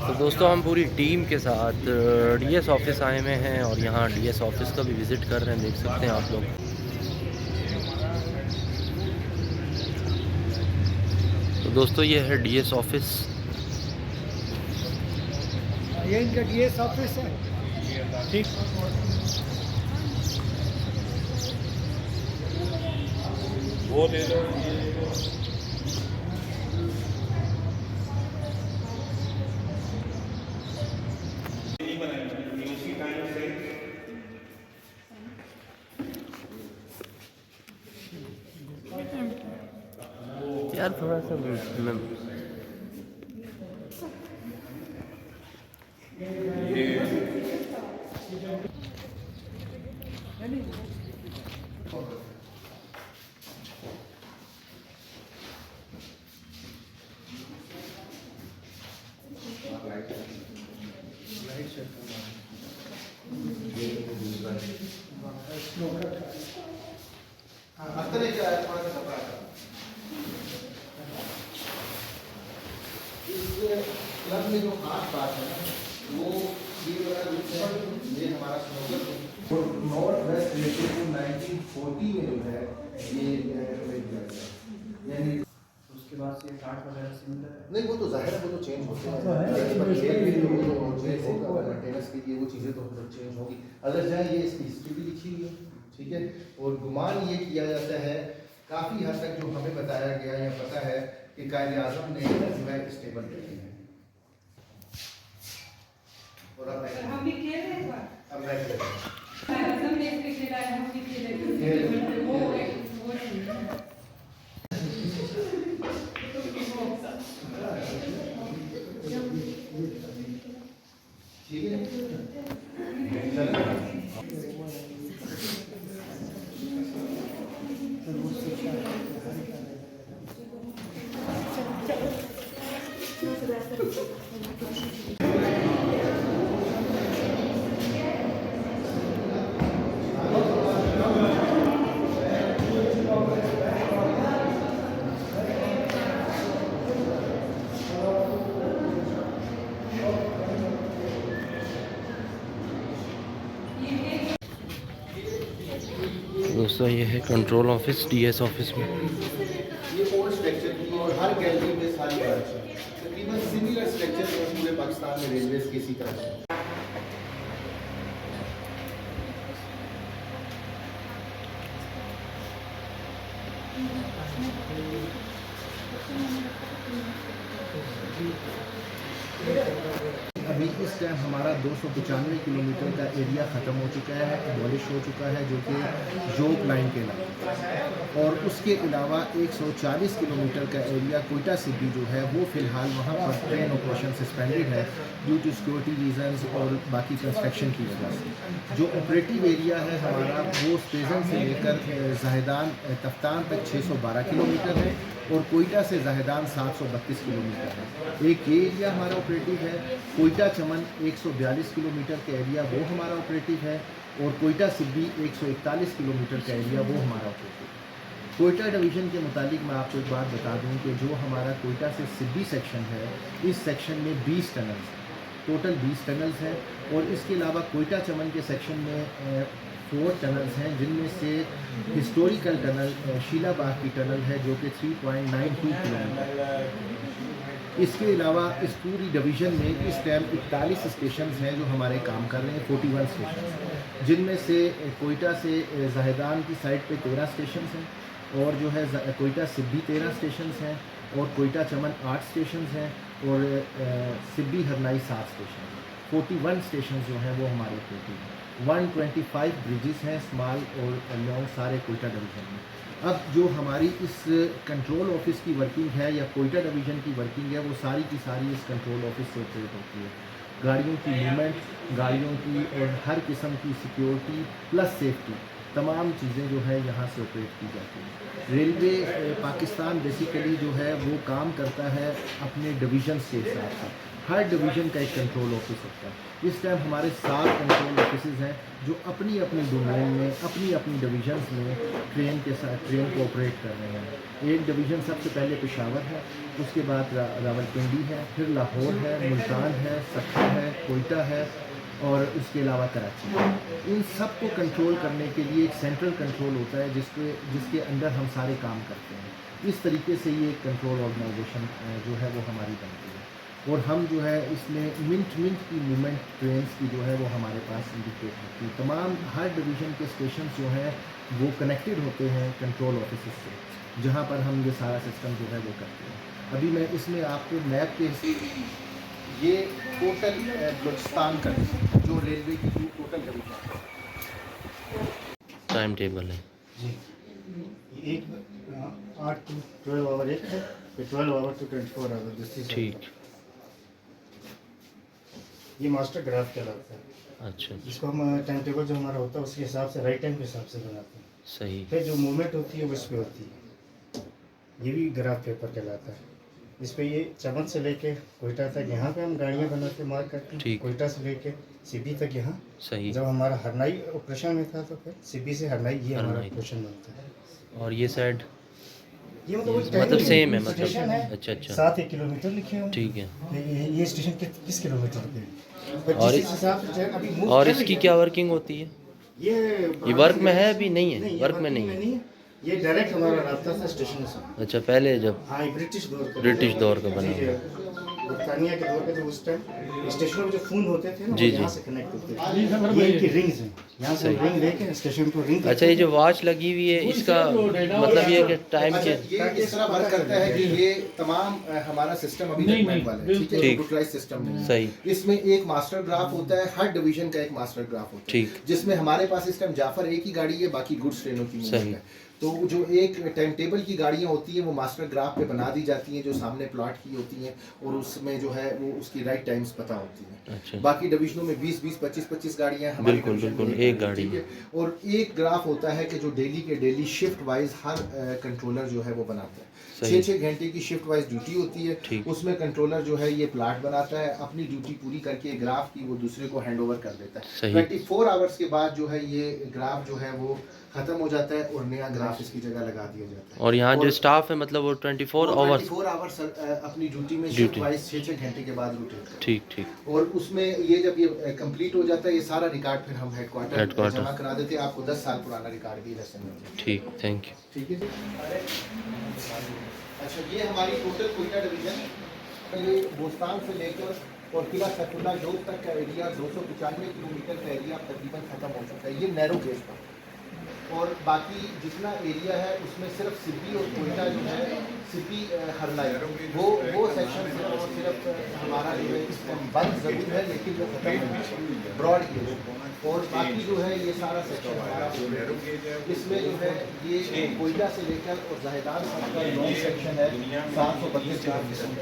तो दोस्तों हम पूरी टीम के साथ डीएस ऑफिस आए हुए हैं और यहाँ डीएस ऑफिस का भी विज़िट कर रहे हैं, देख सकते हैं आप लोग। तो दोस्तों ये है डीएस ऑफिस। ये इनका डीएस ऑफिस है। ठीक। वो ले लो। यार थोड़ा सा मैं क्लब में जो खास बात है ना वो ये वाला ये हमारा स्लोगन और नॉर्थ वेस्ट रेशियो को 1940 में जो है ये यानी उसके बाद से 60 वगैरह सिमिलर है। नहीं वो तो जाहिर है वो तो चेंज होते हैं तो है, चेंज होगा मेंटेनेंस के लिए वो चीज़ें तो चेंज होगी। अगर जाए ये इसकी हिस्ट्री भी लिखी हुई है, ठीक है। और गुमान ये किया जाता है काफ़ी हद तक जो हमें बताया गया या पता है कि कायदे आज़म ने जो है स्टेबल रखी है। और हम भी खेल रहे हैं अब मैं आजम ने इसमें खेला है, हम भी खेले वो ठीक दोस्तों ये है कंट्रोल ऑफिस डीएस ऑफिस में। ये ओल्ड स्ट्रक्चर की और हर गैलरी में सारी ब्रांच है। तकरीबन सिमिलर स्ट्रक्चर है पूरे पाकिस्तान में रेलवेज की इसी तरह से। अभी इस टाइम हमारा 295 किलोमीटर का एरिया ख़त्म हो चुका है, एबॉलिश हो चुका है, जो कि जोक लाइन के अलावा। और उसके अलावा 140 किलोमीटर का एरिया कोयटा सिटी जो है वो फ़िलहाल वहाँ पर ट्रेन ऑपरेशन सस्पेंडेड है ड्यू टू सिक्योरिटी रीजंस और बाकी कंस्ट्रक्शन की वजह से। जो ऑपरेटिव एरिया है हमारा वो स्टेशन से लेकर जाहिदान तफ्तान तक 612 किलोमीटर है और कोयटा से जाहिदान 732 किलोमीटर है। एक ये एरिया हमारा ऑपरेटिव है। कोयटा चमन 142 किलोमीटर का एरिया वो हमारा ऑपरेटिव है और कोयटा सिब्बी 141 किलोमीटर का एरिया वो हमारा ऑपरेटिव है। कोयटा डिवीज़न के मुतालिक मैं आपको एक बात बता दूं कि जो हमारा कोयटा से सिब्बी सेक्शन है इस सेक्शन में 20 टनल्स हैं, टोटल 20 टनल्स हैं। और इसके अलावा कोयटा चमन के सेक्शन में 4 टनल्स हैं जिनमें से हिस्टोरिकल टनल शीला बाग की टनल है जो कि 3.92 किलोमीटर। इसके अलावा इस पूरी डिवीज़न में इस टाइम 41 स्टेशन हैं जो हमारे काम कर रहे हैं, 41 स्टेशन, जिनमें से कोयटा से जाहिदान की साइड पे 13 स्टेशन हैं और जो है कोयटा सिब्बी 13 स्टेशन हैं और कोयटा चमन 8 स्टेशन हैं और सिब्बी हरनाई 7 स्टेशन हैं। 41 स्टेशन जो हैं वो हमारे ऑपरेटिव हैं। 125 ब्रिजेस हैं स्मॉल और लॉन्ग सारे कोयटा डिवीज़न में। अब जो हमारी इस कंट्रोल ऑफिस की वर्किंग है या कोयटा डिवीज़न की वर्किंग है वो सारी की सारी इस कंट्रोल ऑफिस से ऑपरेट होती है। गाड़ियों की मूवमेंट, गाड़ियों की और हर किस्म की सिक्योरिटी प्लस सेफ्टी तमाम चीज़ें जो है यहाँ से ऑपरेट की जाती हैं। रेलवे पाकिस्तान बेसिकली जो है वो काम करता है अपने डिवीज़न्स के हिसाब से। हर डिवीज़न का एक कंट्रोल ऑफिस होता है। इस टाइम हमारे 7 कंट्रोल ऑफिसेज़ हैं जो अपनी अपनी डोमेन में अपनी अपनी डिवीज़न्स में ट्रेन के साथ ट्रेन को ऑपरेट कर रहे हैं। एक डिवीज़न सबसे पहले पेशावर है, उसके बाद रावलपिंडी है, फिर लाहौर है, मुल्तान है, सक्खर है, कोयटा है और उसके अलावा कराची है। इन सब को कंट्रोल करने के लिए एक सेंट्रल कंट्रोल होता है जिसके अंदर हम सारे काम करते हैं। इस तरीके से ये कंट्रोल ऑर्गेनाइजेशन जो है वो हमारी बनती है और हम जो है इसमें मिनट की मूवमेंट ट्रेन्स की जो है वो हमारे पास इंडिकेट होती है। तमाम हर डिवीज़न के स्टेशन जो हैं वो कनेक्टेड होते हैं कंट्रोल ऑफिस से, जहाँ पर हम ये सारा सिस्टम जो है वो करते हैं। अभी मैं इसमें आपको मैप के ये टोटल बलूचिस्तान का जो रेलवे की जो टोटल डिवीज़न है, टाइम टेबल है जी, एक 8 to 12 आवर एक है, फिर 12 आवर to 24 आवर दूसरी साइड। ठीक। ये मास्टर ग्राफ कहलाता है, अच्छा जिसको हम टाइम टेबल जो हमारा होता है उसके हिसाब से राइट टाइम के हिसाब से बनाते हैं। सही। फिर जो मूवमेंट होती है वो इस पे होती है, ये भी ग्राफ पेपर कहलाता है। इस पे ये चमन से लेके कोयटा तक यहाँ पे हम गाड़ियाँ बनाते मार्क करते हैं। ठीक। कोयटा से लेके सीबी तक यहाँ। सही। जब हमारा हरनाई ऑपरेशन में था तो फिर सीबी से हरनाई ये हमारा हरनाई। ऑपरेशन बनता है। और ये साइड ये मतलब वही मतलब timing सेम है स्टेशन मतलब। है। अच्छा अच्छा 7 किलोमीटर लिखे हुए हैं। ठीक है। ये स्टेशन किस किलोमीटर पे है? पर और जिस हिसाब से ट्रेन अभी मूव और कर इसकी रही है, क्या वर्किंग होती है? ये वर्क में है अभी नहीं है? नहीं, वर्क में नहीं है। ये डायरेक्ट हमारा रास्ता था स्टेशन से। अच्छा पहले जब हाँ, ये ब्रिटिश दौर का बना जी, हुआ। बरतानिया के दौर पे जो उस टाइम स्टेशनों में जो फोन होते थे ना, जी, वो यहाँ जी। से कनेक्ट होते थे। ये इनकी रिंग्स हैं, यहाँ से रिंग लेके स्टेशन पर रिंग। अच्छा ये जो वॉच लगी हुई है इसका मतलब ये कि टाइम अच्छा, के ये इस तरह वर्क करता है कि ये तमाम हमारा सिस्टम अभी डेवलपमेंट वाला है, ठीक है, ठीक। कंप्यूटराइज्ड सिस्टम नहीं है। सही। इसमें एक मास्टर ग्राफ होता है, हर डिवीजन का एक मास्टर ग्राफ होता है, ठीक। जिसमें हमारे पास इस टाइम जाफर एक ही गाड़ी है, बाकी गुड्स ट्रेनों की सही। मूवमेंट है। तो जो एक टाइम टेबल की गाड़ियाँ होती हैं वो मास्टर ग्राफ पे बना दी जाती हैं, जो सामने प्लॉट की होती हैं और उसमें जो है वो उसकी राइट टाइम्स पता होती हैं। अच्छा। बाकी डिवीजनों में 20-20, 25-25 गाड़ियाँ हैं, हमारी बिल्कुल, डिवीजन में बिल्कुल, एक गाड़ी ठीक है। और एक ग्राफ होता है कि जो डेली के डेली शिफ्ट वाइज हर कंट्रोलर जो है वो बनाता है। सही। 6 घंटे की शिफ्ट वाइज ड्यूटी होती है, ठीक। उसमें कंट्रोलर जो है ये प्लाट बनाता है, अपनी ड्यूटी पूरी करके ग्राफ की वो दूसरे को हैंड ओवर कर देता है। सही। 24 आवर्स के बाद जो है ये ग्राफ जो है वो खत्म हो जाता है और नया ग्राफ इसकी जगह लगा दिया जाता है। और यहाँ जो स्टाफ है मतलब वो 24 आवर्स 24 आवर्स अपनी ड्यूटी में शिफ्ट ड्यूटी। वाइज 6 घंटे के बाद रोटेट करते हैं। ठीक ठीक। और उसमें ये जब ये कंप्लीट हो जाता है, ये सारा रिकॉर्ड फिर हम हेडक्वार्टर जमा करा देते हैं। आपको 10 साल पुराना रिकॉर्ड भी रस्म में। ठीक, थैंक यू। ठीक है जी। अच्छा, ये हमारी टोटल कोयटा डिवीजन, ये बोस्तान से लेकर और किला सैफुल्ला जोग तक का एरिया 295 किलोमीटर का एरिया तकरीबन ख़त्म हो चुका है, ये नैरो गेज पर। और बाकी जितना एरिया है उसमें सिर्फ सिपी और कोयटा जो है, सिपी हरलाई वो सेक्शन सिर्फ और सिर्फ हमारा जो है इस टाइम बंद ज़रूर है, लेकिन वो खत्म हो गया ब्रॉड गेज। और बाकी जो है ये सारा सेक्शन हमारा इसमें जो है ये कोयटा से लेकर और जाहिदान तक का लॉन्ग सेक्शन है 732 किलोमीटर।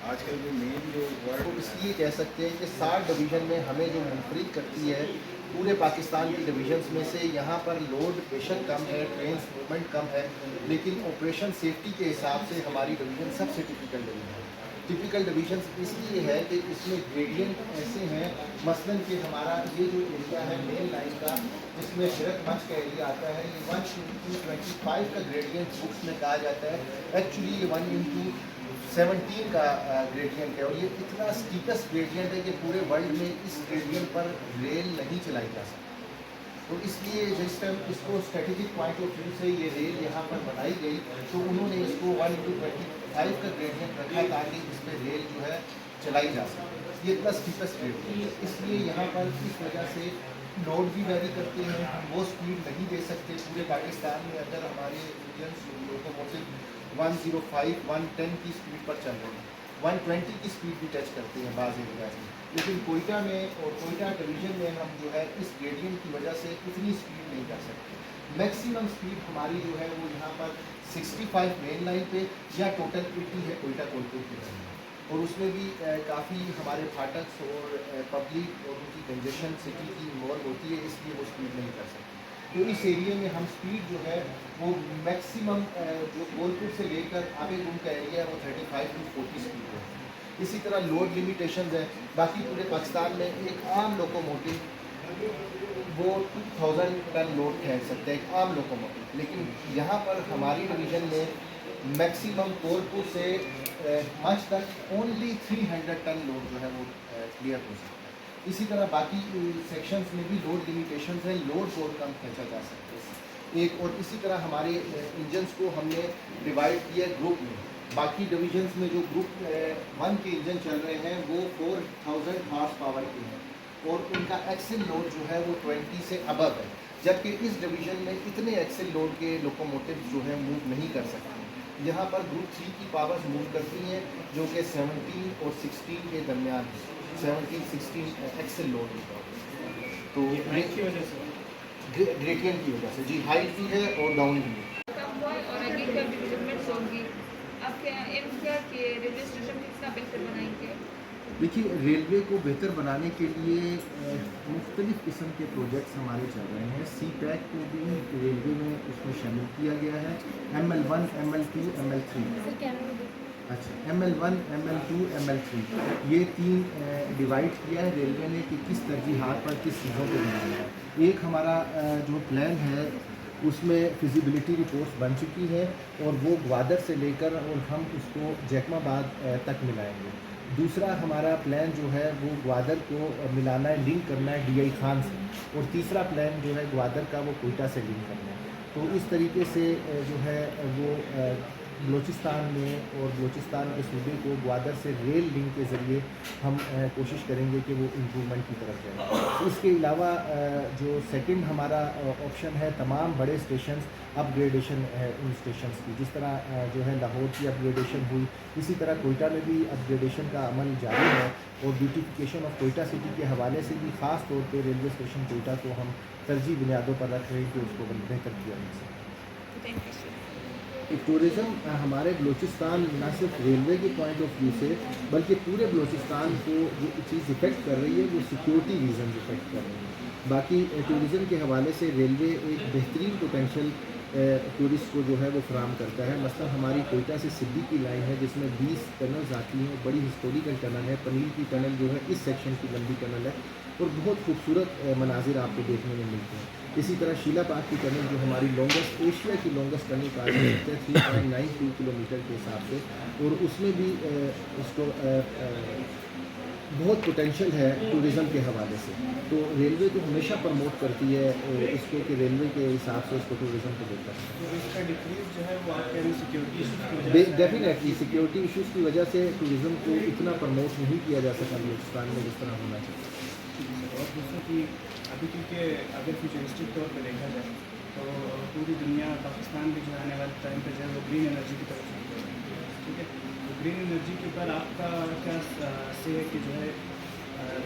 आजकल जो मेन जो तो इसलिए कह सकते हैं कि 60 डिवीज़न में हमें जो मुनफरिद करती है पूरे पाकिस्तान की डिवीजन्स में से, यहाँ पर लोड बेशक कम है, ट्रेन मूवमेंट कम है, लेकिन ऑपरेशन सेफ्टी के हिसाब से हमारी डिवीज़न सबसे टिपिकल डिवीज़न है। टिपिकल डिवीजन इसलिए है कि इसमें ग्रेडियंट ऐसे हैं, मसलन कि हमारा ये जो एरिया है मेन लाइन का, इसमें फिरक मंच का एरिया आता है, ये 1:25 का ग्रेडियंट बुक्स में कहा जाता है, एक्चुअली ये 1:17 का ग्रेडियंट है। और ये इतना स्टीपेस्ट ग्रेडियंट है कि पूरे वर्ल्ड में इस ग्रेडियंट पर रेल नहीं चलाई जा सकती। तो इसलिए जिस टाइम इसको स्ट्रेटेजिक पॉइंट ऑफ व्यू से ये रेल यहाँ पर बनाई गई, तो उन्होंने इसको 1:25 का ग्रेडियंट रखा ताकि इस पर रेल जो है चलाई जा सके। ये इतना स्टीपेस्ट ग्रेडियंट है, इसलिए यहाँ पर इस वजह से लोड भी वेरी करते हैं, हम वो स्पीड नहीं दे सकते। पूरे पाकिस्तान में अगर हमारे इंडियन लोकोमोटिव 105, 110 की स्पीड पर चल रहे हैं, 120 की स्पीड भी टच करते हैं बाज़ एरियाज में, लेकिन कोयटा में और कोयटा डिवीज़न में हम जो है इस ग्रेडियंट की वजह से इतनी स्पीड नहीं कर सकते। मैक्सिमम स्पीड हमारी जो है वो यहाँ पर 65 मेन लाइन पे या टोटल 80 है कोयटा कोलपुर की लाइन में, और उसमें भी काफ़ी हमारे फाटक्स और पब्लिक और उनकी कंजेशन सिटी की इन्वॉल्व होती है, इसलिए वो स्पीड नहीं कर सकते। तो इस एरिया में हम स्पीड जो है वो मैक्सिमम जो गोलपुर से लेकर आगे गुम का एरिया है वो 35 to 40 स्पीड है। इसी तरह लोड लिमिटेशंस है। बाकी पूरे पाकिस्तान में एक आम लोकोमोटिव वो 2000 टन लोड खींच सकते हैं, एक आम लोकोमोटिव, लेकिन यहाँ पर हमारी डिवीज़न में मैक्सिमम गोलपुर से मच तक ओनली 300 टन लोड जो है वो क्लियर हो सकता है। इसी तरह बाकी सेक्शंस में भी लोड लिमिटेशंस हैं, लोड बहुत कम खींचा जा सकता है एक। और इसी तरह हमारे इंजन्स को हमने डिवाइड किया ग्रुप में। बाकी डिवीजन्स में जो ग्रुप 1 के इंजन चल रहे हैं वो 4000 हॉर्स पावर के हैं और उनका एक्सेल लोड जो है वो 20 से अबव है, जबकि इस डिवीज़न में इतने एक्सेल लोड के लोकोमोटिव जो है मूव नहीं कर सकते। यहाँ पर ग्रुप 3 की पावर्स मूव करती हैं जो कि 17 और 16 के दरमियान है, 17-16 एक्सेल लोड की पावर। तो ग्रेडियंट की वजह से जी, हाइट भी है और डाउन भी है। कम हुआ और आगे क्या डेवलपमेंट्स होंगी, आपके एम क्या कि रेलवे स्टेशन कितना बेहतर बनाएंगे? देखिए, रेलवे को बेहतर बनाने के लिए मुख्तलिफ़ किस्म के प्रोजेक्ट्स हमारे चल रहे हैं। सी पैक को भी रेलवे में उसमें शामिल किया गया है। ML1, ML2, ML3, अच्छा ML1, ML2, ML3, ये 3 डिवाइड किया है रेलवे ने कि किस तरजीहात पर किस चीज़ों को बनाना है। एक हमारा जो प्लान है उसमें फिजिबिलिटी रिपोर्ट्स बन चुकी है और वो ग्वादर से लेकर और हम उसको जैकमाबाद तक मिलाएंगे। दूसरा हमारा प्लान जो है वो ग्वादर को मिलाना है, लिंक करना है DI खान से, और तीसरा प्लान जो है ग्वादर का वो कोयटा से लिंक करना है। तो इस तरीके से जो है वो बलूचिस्तान में और बलूचिस्तान के सूबे को ग्वादर से रेल लिंक के ज़रिए हम कोशिश करेंगे कि वो इम्प्रूवमेंट की तरफ जाए। इसके अलावा जो सेकंड हमारा ऑप्शन है, तमाम बड़े स्टेशन अपग्रेडेशन है उन स्टेशंस की, जिस तरह जो है लाहौर की अपग्रेडेशन हुई, इसी तरह कोयटा में भी अपग्रेडेशन का अमल जारी है और ब्यूटिफिकेशन ऑफ कोयटा सिटी के हवाले से भी ख़ास तौर पर रेलवे स्टेशन कोयटा को हम तरजीह बुनियादों पर रख रहे हैं कि उसको बेहतर किया जा सके। टूरिज़्म हमारे बलूचिस्तान न सिर्फ रेलवे के पॉइंट ऑफ व्यू से बल्कि पूरे बलूचिस्तान को जो चीज़ इफ़ेक्ट कर रही है वो सिक्योरिटी रीज़न इफ़ेक्ट कर रही है। बाकी टूरिज़्म के हवाले से रेलवे एक बेहतरीन पोटेंशल टूरिस्ट को जो है वो फराम करता है। मसलन हमारी कोयटा से सिद्दी की लाइन है जिसमें 20 टनल्स आती हैं, बड़ी हिस्टोरिकल टनल है। पनीर की टनल जो है इस सेक्शन की लंबी टनल है और बहुत खूबसूरत मनाजिर आपको देखने में मिलते हैं। इसी तरह शीला पार्क की टनल जो हमारी लॉन्गेस्ट, एशिया की लॉन्गेस्ट टनल कहा जा सकता है 3.92 किलोमीटर के हिसाब से, और उसमें भी उसको बहुत पोटेंशियल है टूरिज़्म के हवाले से। तो रेलवे तो हमेशा प्रमोट करती है इसको कि रेलवे के हिसाब से इसको टूरिज़्म को देता है। तो इसका डिक्रीज जो है वो आप कह रहे हैं security issues definitely security issues की वजह से टूरिज़्म को इतना प्रमोट नहीं किया जा सका बलूचिस्तान में जिस तरह होना चाहिए। और दूसरा कि अभी क्योंकि अगर फ्यूचरिस्टिक तौर पर देखा जाए तो पूरी दुनिया, पाकिस्तान भी जो है आने वाले टाइम पर जो है वो ग्रीन एनर्जी की तरफ चल रही है, ठीक है। तो ग्रीन एनर्जी के ऊपर आपका क्या से है कि जो है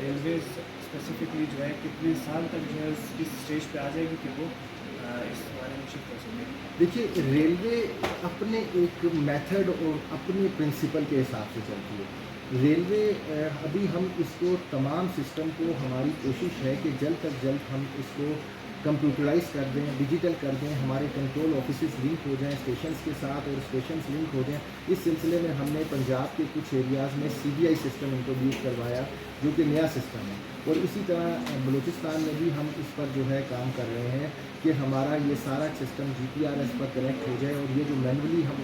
रेलवेज स्पेसिफिकली जो है कितने साल तक जो है इस स्टेज पे आ जाएगी कि वो इस बारे में शिफ्ट कर सके? देखिए, रेलवे अपने एक मेथड और अपने प्रिंसिपल के हिसाब से चलती है। रेलवे अभी हम इसको तमाम सिस्टम को, हमारी कोशिश है कि जल्द तक जल्द हम इसको कंप्यूटराइज कर दें, डिजिटल कर दें, हमारे कंट्रोल ऑफिसेस लिंक हो जाएं स्टेशंस के साथ और स्टेशंस लिंक हो जाएं। इस सिलसिले में हमने पंजाब के कुछ एरियाज़ में CBI सिस्टम इंट्रोड्यूस करवाया जो कि नया सिस्टम है, और इसी तरह बलूचिस्तान में भी हम इस पर जो है काम कर रहे हैं कि हमारा ये सारा सिस्टम GPRS पर कनेक्ट हो जाए और ये जो मैनुअली हम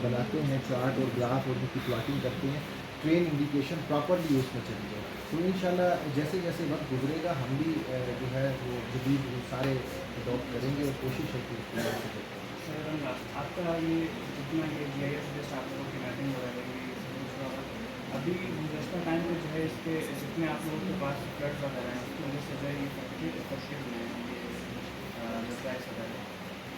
बनाते हैं चार्ट और ग्राफ और उनकी प्लॉटिंग करते हैं, ट्रेन इंडिकेशन प्रॉपरली उसमें चली जाए। तो इंशाल्लाह जैसे जैसे वक्त गुजरेगा हम भी जो है वो जदीद सारे अडॉप्ट करेंगे और कोशिश है कि सर आपका ये जितना ये GIS बेस्ड आप लोगों की मैपिंग वगैरह अभी गुज़श्ता टाइम में जो है इसके जितने आप लोगों के पास फ्लड्स वगैरह हैं उसकी वजह से जो है ये इफेक्टिव हैं ये जो ट्रैक्स वगैरह,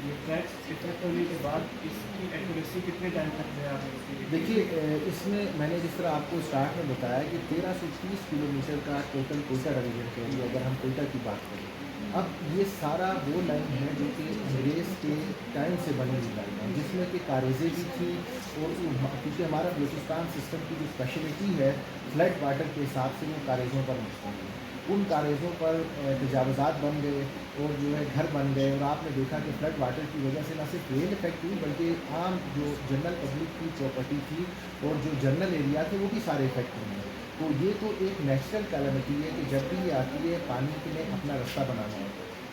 ये ट्रैक्स इफेक्ट होने के बाद इसकी एक्यूरेसी कितने टाइम तक जो है आप इसकी? देखिए, इसमें मैंने जिस तरह आपको स्टार्ट में बताया कि 1330 किलोमीटर का टोटल कोयटा डिवीजन के लिए अगर हम कोयटा की बात करें, अब ये सारा वो लाइन है जो कि अंग्रेज़ के टाइम से बनी हुई लाइन है जिसमें कि कारेज़ें भी थी, और क्योंकि हमारा बलूचिस्तान सिस्टम की जो स्पेशलिटी है फ्लड वाटर के हिसाब से वो कारेज़ों पर मुश्तमिल है। उन कारेज़ों पर तजावज़ात बन गए और जो है घर बन गए, और आपने देखा कि फ्लड वाटर की वजह से न सिर्फ रेल इफेक्ट हुई बल्कि आम जो जनरल पब्लिक की प्रॉपर्टी थी और जो जनरल एरिया थे वो भी सारे इफेक्ट हुए हैं। तो ये तो एक नेचुरल कैलेमिटी है कि जब भी ये आती है पानी के लिए अपना रास्ता बनाना है,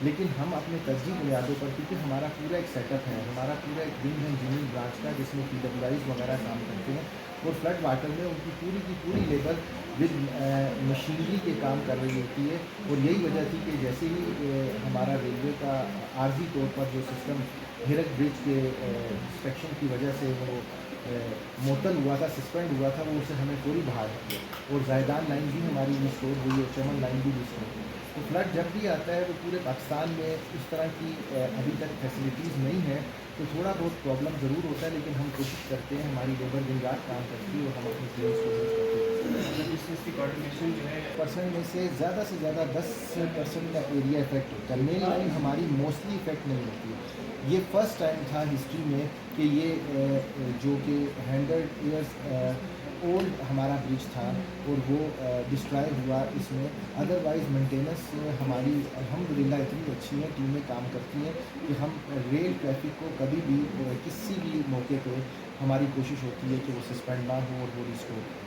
लेकिन हम अपने तरजीह बुनियादों पर, क्योंकि हमारा पूरा एक सेटअप है, हमारा पूरा एक विंग इंजीनियरिंग ब्रांच का जिसमें PWIs वगैरह काम करते हैं, और फ्लड वाटर में उनकी पूरी की पूरी लेबर विद मशीनरी के काम कर रही होती है। और यही वजह थी कि जैसे ही हमारा रेलवे का आर्जी तौर पर जो सिस्टम हिरक ब्रिज के इंस्पेक्शन की वजह से वो मुअत्तल हुआ था, सस्पेंड हुआ था, वो उसे हमें पूरी बहाल किया, और जायदान लाइन भी हमारी रिस्टोर हुई है, चमन लाइन भी रिस्टोर हुई। तो फ्लड जब भी आता है वो पूरे पाकिस्तान में इस तरह की अभी तक फैसिलिटीज़ नहीं है, तो थोड़ा बहुत प्रॉब्लम ज़रूर होता है, लेकिन हम कोशिश करते हैं, हमारी लेबर दिन रात काम करती है और हम अपनी क्लेम्स को यूज़ करते हैं। मतलब इस चीज़ की कोऑर्डिनेशन जो है % में से ज़्यादा 10% का एरिया इफेक्ट होता है। मेन लाइन हमारी मोस्टली इफेक्ट नहीं होती है। ये फर्स्ट टाइम था हिस्ट्री में कि ये जो कि 100 ईयर्स ओल्ड हमारा ब्रिज था और वो डिस्ट्रॉय हुआ इसमें। अदरवाइज़ मेंटेनेंस हमारी अल्हम्दुलिल्लाह इतनी अच्छी है, टीमें काम करती हैं कि हम रेल ट्रैफिक को कभी भी किसी भी मौके पे हमारी कोशिश होती है कि वो सस्पेंड ना हो और वो रिस्टोर हो।